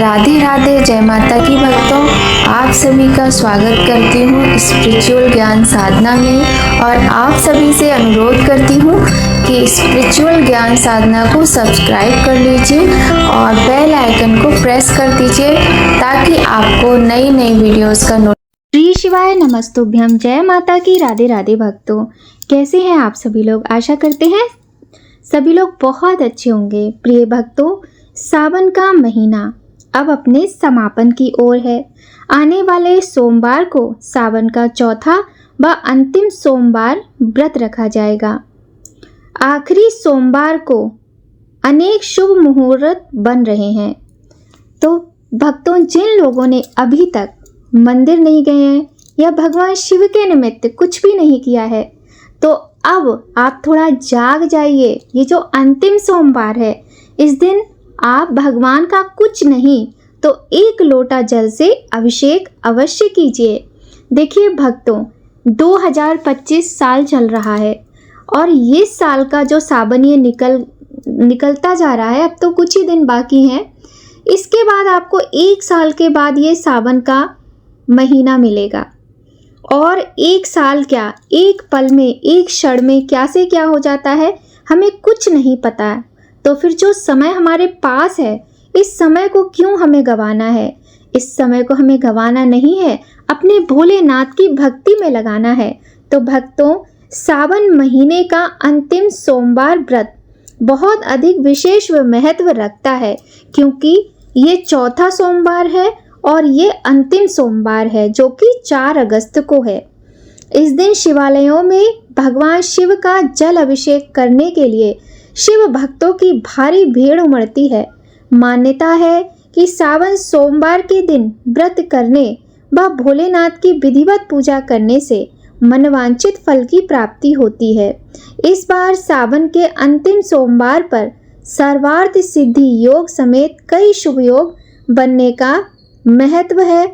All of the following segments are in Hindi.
राधे राधे, जय माता की भक्तों। आप सभी का स्वागत करती हूँ स्पिरिचुअल ज्ञान साधना में और आप सभी से अनुरोध करती हूँ कि स्पिरिचुअल ज्ञान साधना को सब्सक्राइब कर लीजिए और बेल आइकन को प्रेस कर दीजिए ताकि आपको नई नई वीडियोस का श्री शिवाय नमस्तुभ्यम। जय माता की राधे राधे भक्तों। कैसे हैं आप सभी लोग? आशा करते हैं सभी लोग बहुत अच्छे होंगे। प्रिय भक्तों, सावन का महीना अब अपने समापन की ओर है। आने वाले सोमवार को सावन का चौथा व अंतिम सोमवार व्रत रखा जाएगा। आखिरी सोमवार को अनेक शुभ मुहूर्त बन रहे हैं। तो भक्तों, जिन लोगों ने अभी तक मंदिर नहीं गए हैं या भगवान शिव के निमित्त कुछ भी नहीं किया है, तो अब आप थोड़ा जाग जाइए। ये जो अंतिम सोमवार है, इस दिन आप भगवान का कुछ नहीं तो 1 लोटा जल से अभिषेक अवश्य कीजिए। देखिए भक्तों, 2025 साल चल रहा है और ये साल का जो सावन ये निकलता जा रहा है। अब तो कुछ ही दिन बाकी हैं। इसके बाद आपको 1 साल के बाद ये सावन का महीना मिलेगा और 1 साल क्या, एक पल में, एक क्षण में क्या से क्या हो जाता है, हमें कुछ नहीं पता है। तो फिर जो समय हमारे पास है, इस समय को क्यों हमें गंवाना है? इस समय को हमें गंवाना नहीं है, अपने भोलेनाथ की भक्ति में लगाना है। तो भक्तों, सावन महीने का अंतिम सोमवार व्रत बहुत अधिक विशेष व महत्व रखता है, क्योंकि ये चौथा सोमवार है और ये अंतिम सोमवार है जो कि 4 अगस्त को है। इस दिन शिवालयों में भगवान शिव का जल अभिषेक करने के लिए शिव भक्तों की भारी भीड़ उमड़ती है। मान्यता है कि सावन सोमवार के दिन व्रत करने व भोलेनाथ की विधिवत पूजा करने से मनवांछित फल की प्राप्ति होती है। इस बार सावन के अंतिम सोमवार पर सर्वार्थ सिद्धि योग समेत कई शुभ योग बनने का महत्व है,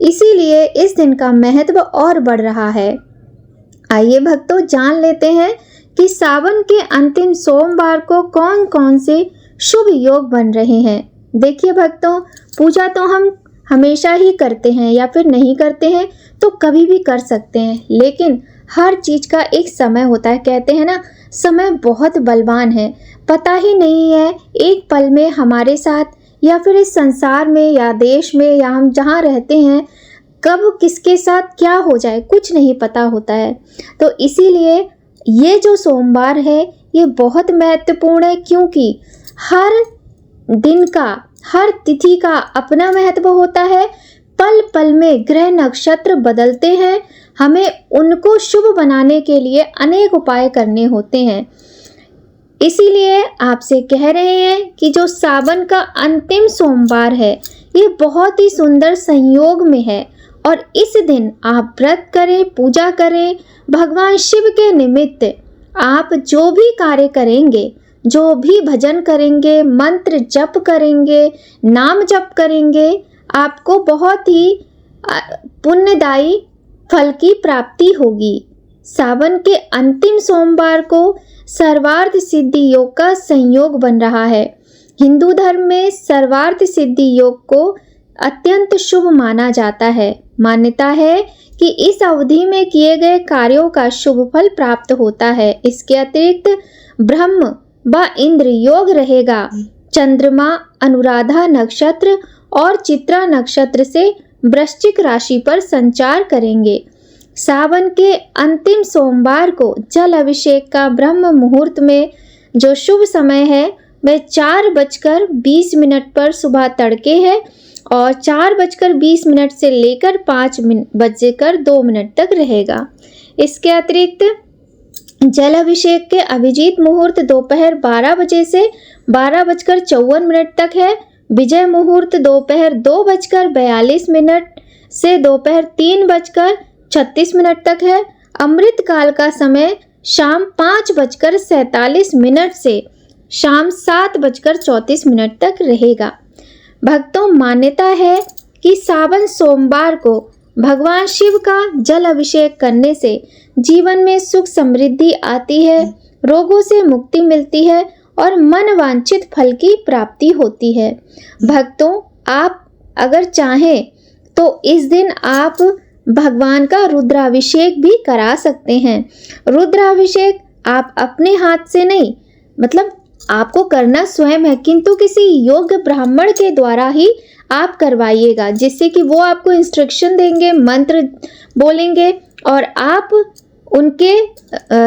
इसीलिए इस दिन का महत्व और बढ़ रहा है। आइए भक्तों, जान लेते हैं कि सावन के अंतिम सोमवार को कौन कौन से शुभ योग बन रहे हैं। देखिए भक्तों, पूजा तो हम हमेशा ही करते हैं या फिर नहीं करते हैं तो कभी भी कर सकते हैं, लेकिन हर चीज़ का एक समय होता है। कहते हैं ना, समय बहुत बलवान है, पता ही नहीं है एक पल में हमारे साथ या फिर इस संसार में या देश में या हम जहाँ रहते हैं कब किसके साथ क्या हो जाए कुछ नहीं पता होता है। तो इसीलिए ये जो सोमवार है ये बहुत महत्वपूर्ण है, क्योंकि हर दिन का, हर तिथि का अपना महत्व होता है। पल पल में ग्रह नक्षत्र बदलते हैं, हमें उनको शुभ बनाने के लिए अनेक उपाय करने होते हैं। इसीलिए आपसे कह रहे हैं कि जो सावन का अंतिम सोमवार है ये बहुत ही सुंदर संयोग में है और इस दिन आप व्रत करें, पूजा करें। भगवान शिव के निमित्त आप जो भी कार्य करेंगे, जो भी भजन करेंगे, मंत्र जप करेंगे, नाम जप करेंगे, आपको बहुत ही पुण्यदायी फल की प्राप्ति होगी। सावन के अंतिम सोमवार को सर्वार्थ सिद्धि योग का संयोग बन रहा है। हिंदू धर्म में सर्वार्थ सिद्धि योग को अत्यंत शुभ माना जाता है। मान्यता है कि इस अवधि में किए गए कार्यों का शुभ फल प्राप्त होता है। इसके अतिरिक्त ब्रह्म व इंद्र योग रहेगा। चंद्रमा अनुराधा नक्षत्र और चित्रा नक्षत्र से वृश्चिक राशि पर संचार करेंगे। सावन के अंतिम सोमवार को जल अभिषेक का ब्रह्म मुहूर्त में जो शुभ समय है वह 4:20 पर सुबह तड़के है और 4:20 से लेकर 5:02 तक रहेगा। इसके अतिरिक्त जल अभिषेक के अभिजीत मुहूर्त दोपहर 12 बजे से 12:54 तक है। विजय मुहूर्त दोपहर 2:42 से दोपहर 3:36 तक है। अमृत काल का समय शाम 5:47 से शाम 7:34 तक रहेगा। भक्तों, मान्यता है कि सावन सोमवार को भगवान शिव का जल अभिषेक करने से जीवन में सुख समृद्धि आती है, रोगों से मुक्ति मिलती है और मन वांछित फल की प्राप्ति होती है। भक्तों, आप अगर चाहें तो इस दिन आप भगवान का रुद्राभिषेक भी करा सकते हैं। रुद्राभिषेक आप अपने हाथ से नहीं, मतलब आपको करना स्वयं है, किंतु किसी योग्य ब्राह्मण के द्वारा ही आप करवाइएगा, जिससे कि वो आपको इंस्ट्रक्शन देंगे, मंत्र बोलेंगे और आप उनके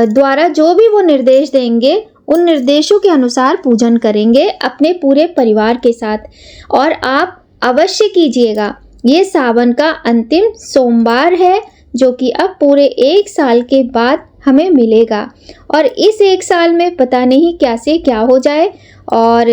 द्वारा जो भी वो निर्देश देंगे उन निर्देशों के अनुसार पूजन करेंगे अपने पूरे परिवार के साथ। और आप अवश्य कीजिएगा। ये सावन का अंतिम सोमवार है जो कि अब पूरे 1 साल के बाद हमें मिलेगा और इस 1 साल में पता नहीं क्या से क्या हो जाए। और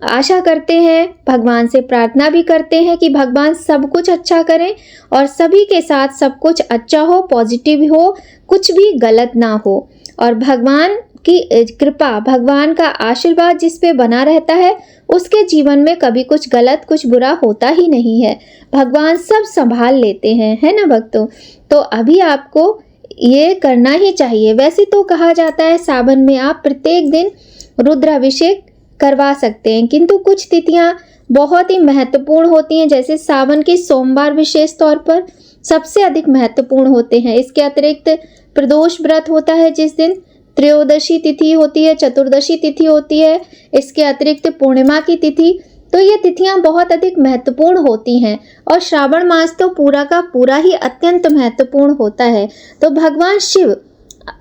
आशा करते हैं, भगवान से प्रार्थना भी करते हैं कि भगवान सब कुछ अच्छा करें और सभी के साथ सब कुछ अच्छा हो, पॉजिटिव हो, कुछ भी गलत ना हो। और भगवान की कृपा, भगवान का आशीर्वाद जिस पे बना रहता है उसके जीवन में कभी कुछ गलत, कुछ बुरा होता ही नहीं है। भगवान सब संभाल लेते हैं, है ना भक्तों। तो अभी आपको ये करना ही चाहिए। वैसे तो कहा जाता है सावन में आप प्रत्येक दिन रुद्राभिषेक करवा सकते हैं, किंतु कुछ तिथियां बहुत ही महत्वपूर्ण होती हैं, जैसे सावन के सोमवार विशेष तौर पर सबसे अधिक महत्वपूर्ण होते हैं। इसके अतिरिक्त प्रदोष व्रत होता है जिस दिन त्रयोदशी तिथि होती है, चतुर्दशी तिथि होती है, इसके अतिरिक्त पूर्णिमा की तिथि। तो ये तिथियां बहुत अधिक महत्वपूर्ण होती हैं और श्रावण मास तो पूरा का पूरा ही अत्यंत महत्वपूर्ण होता है। तो भगवान शिव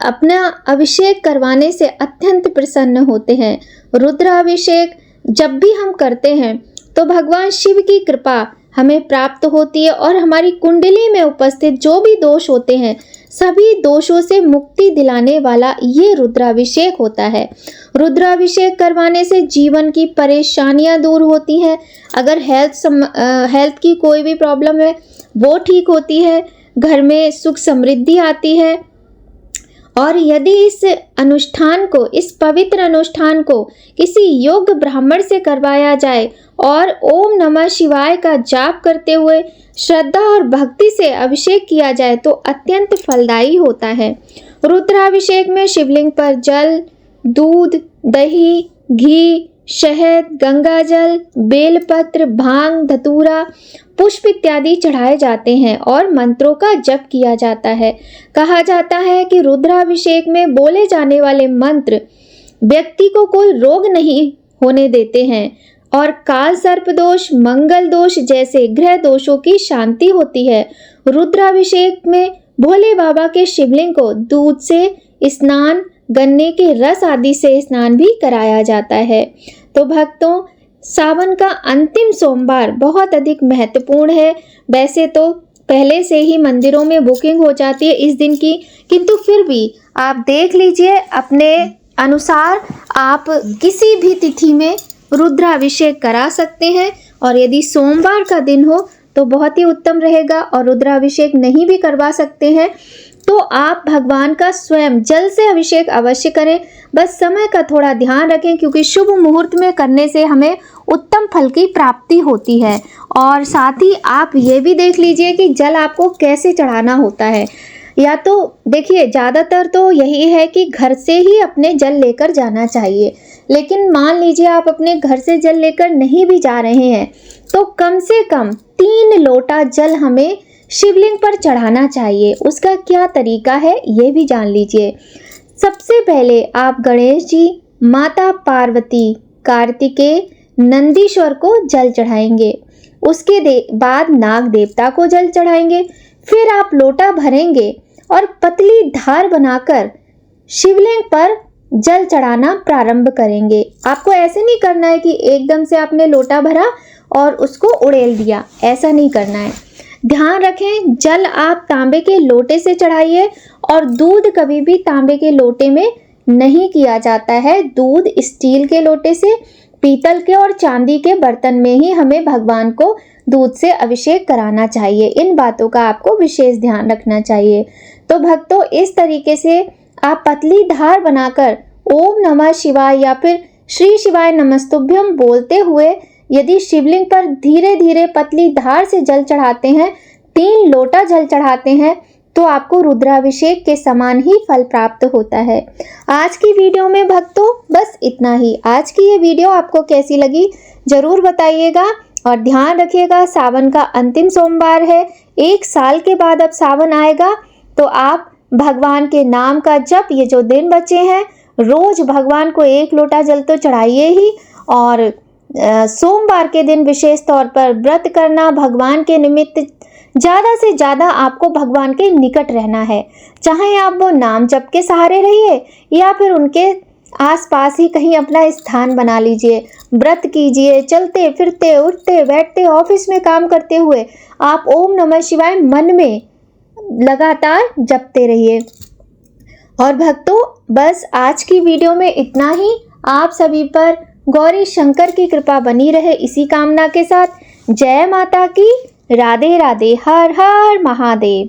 अपना अभिषेक करवाने से अत्यंत प्रसन्न होते हैं। रुद्राभिषेक जब भी हम करते हैं तो भगवान शिव की कृपा हमें प्राप्त होती है और हमारी कुंडली में उपस्थित जो भी दोष होते हैं सभी दोषों से मुक्ति दिलाने वाला ये रुद्राभिषेक होता है। रुद्राभिषेक करवाने से जीवन की परेशानियां दूर होती हैं। अगर हेल्थ की कोई भी प्रॉब्लम है वो ठीक होती है, घर में सुख समृद्धि आती है। और यदि इस अनुष्ठान को, इस पवित्र अनुष्ठान को किसी योग्य ब्राह्मण से करवाया जाए और ओम नमः शिवाय का जाप करते हुए श्रद्धा और भक्ति से अभिषेक किया जाए तो अत्यंत फलदायी होता है। रुद्राभिषेक में शिवलिंग पर जल, दूध, दही, घी, शहद, गंगाजल, बेलपत्र, भांग, धतूरा, पुष्प इत्यादि चढ़ाए जाते हैं और मंत्रों का जप किया जाता है। कहा जाता है कि रुद्राभिषेक में बोले जाने वाले मंत्र व्यक्ति को कोई रोग नहीं होने देते हैं और काल सर्प दोष, मंगल दोष जैसे ग्रह दोषों की शांति होती है। रुद्राभिषेक में भोले बाबा के शिवलिंग को दूध से स्नान, गन्ने के रस आदि से स्नान भी कराया जाता है। तो भक्तों, सावन का अंतिम सोमवार बहुत अधिक महत्वपूर्ण है। वैसे तो पहले से ही मंदिरों में बुकिंग हो जाती है इस दिन की, किंतु फिर भी आप देख लीजिए अपने अनुसार आप किसी भी तिथि में रुद्राभिषेक करा सकते हैं। और यदि सोमवार का दिन हो तो बहुत ही उत्तम रहेगा। और रुद्राभिषेक नहीं भी करवा सकते हैं तो आप भगवान का स्वयं जल से अभिषेक अवश्य करें। बस समय का थोड़ा ध्यान रखें, क्योंकि शुभ मुहूर्त में करने से हमें उत्तम फल की प्राप्ति होती है। और साथ ही आप ये भी देख लीजिए कि जल आपको कैसे चढ़ाना होता है। या तो देखिए, ज़्यादातर तो यही है कि घर से ही अपने जल लेकर जाना चाहिए, लेकिन मान लीजिए आप अपने घर से जल लेकर नहीं भी जा रहे हैं तो कम से कम 3 लोटा जल हमें शिवलिंग पर चढ़ाना चाहिए। उसका क्या तरीका है ये भी जान लीजिए। सबसे पहले आप गणेश जी, माता पार्वती, कार्तिकेय, नंदीश्वर को जल चढ़ाएंगे। उसके बाद नाग देवता को जल चढ़ाएंगे। फिर आप लोटा भरेंगे और पतली धार बनाकर शिवलिंग पर जल चढ़ाना प्रारंभ करेंगे। आपको ऐसे नहीं करना है कि एकदम से आपने लोटा भरा और उसको उड़ेल दिया, ऐसा नहीं करना है। ध्यान रखें, जल आप तांबे के लोटे से चढ़ाइए और दूध कभी भी तांबे के लोटे में नहीं किया जाता है। दूध स्टील के लोटे से, पीतल के और चांदी के बर्तन में ही हमें भगवान को दूध से अभिषेक कराना चाहिए। इन बातों का आपको विशेष ध्यान रखना चाहिए। तो भक्तों, इस तरीके से आप पतली धार बनाकर ओम नमः शिवाय या फिर श्री शिवाय नमस्तुभ्यम बोलते हुए यदि शिवलिंग पर धीरे धीरे पतली धार से जल चढ़ाते हैं, 3 लोटा जल चढ़ाते हैं, तो आपको रुद्राभिषेक के समान ही फल प्राप्त होता है। आज की वीडियो में भक्तों बस इतना ही। आज की ये वीडियो आपको कैसी लगी जरूर बताइएगा और ध्यान रखिएगा सावन का अंतिम सोमवार है। 1 साल के बाद अब सावन आएगा, तो आप भगवान के नाम का जप, ये जो दिन बचे हैं, रोज भगवान को 1 लोटा जल तो चढ़ाइए ही। और सोमवार के दिन विशेष तौर पर व्रत करना, भगवान के निमित्त ज़्यादा से ज़्यादा आपको भगवान के निकट रहना है। चाहे आप वो नाम जप के सहारे रहिए या फिर उनके आसपास ही कहीं अपना स्थान बना लीजिए। व्रत कीजिए, चलते फिरते, उठते बैठते, ऑफिस में काम करते हुए आप ओम नमः शिवाय मन में लगातार जपते रहिए। और भक्तों, बस आज की वीडियो में इतना ही। आप सभी पर गौरी शंकर की कृपा बनी रहे, इसी कामना के साथ जय माता की। राधे राधे। हर हर महादेव।